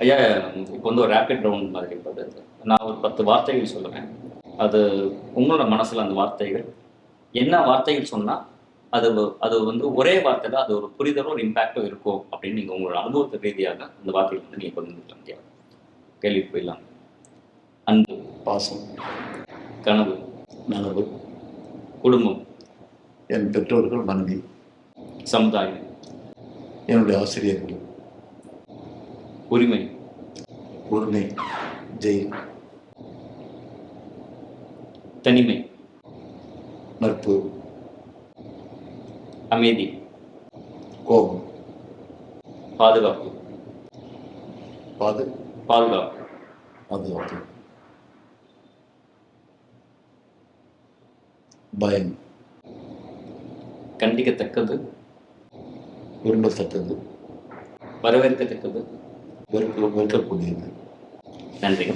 ஐயா, இப்போ வந்து ஒரு ரேபிட் ரவுண்ட் மாதிரி இருப்பது. நான் ஒரு 10 வார்த்தைகள் சொல்லுவேன். அது உங்களோட மனசுல அந்த வார்த்தைகள் என்ன வார்த்தைகள் சொன்னா அது அது வந்து ஒரே வார்த்தையில அது ஒரு புரிதலோ ஒரு இம்பாக்டோ இருக்கும் அப்படின்னு நீங்க உங்களோட அனுபவத்து ரீதியாக அந்த வார்த்தைகள் வந்து நீங்க பகிர்ந்துக்கலாம். கேள்விக்கு போயிடலாம். அன்பு, பாசம், கனவு, நனவு, குடும்பம், என் பெற்றோர்கள், மனைவி, சமுதாயம், என்னுடைய ஆசிரியர்கள், உரிமை, உரிமை, ஜெயில், தனிமை, நட்பு, அமைதி, கோபம், பாதுகாப்பு, பாதுகாப்பு, பாதுகாப்பு, பயம், கண்டிக்கத்தக்கது, விரும்பத்தக்கது, வரவேற்கத்தக்கது, வெறுக்கக்கூடியது. நன்றி.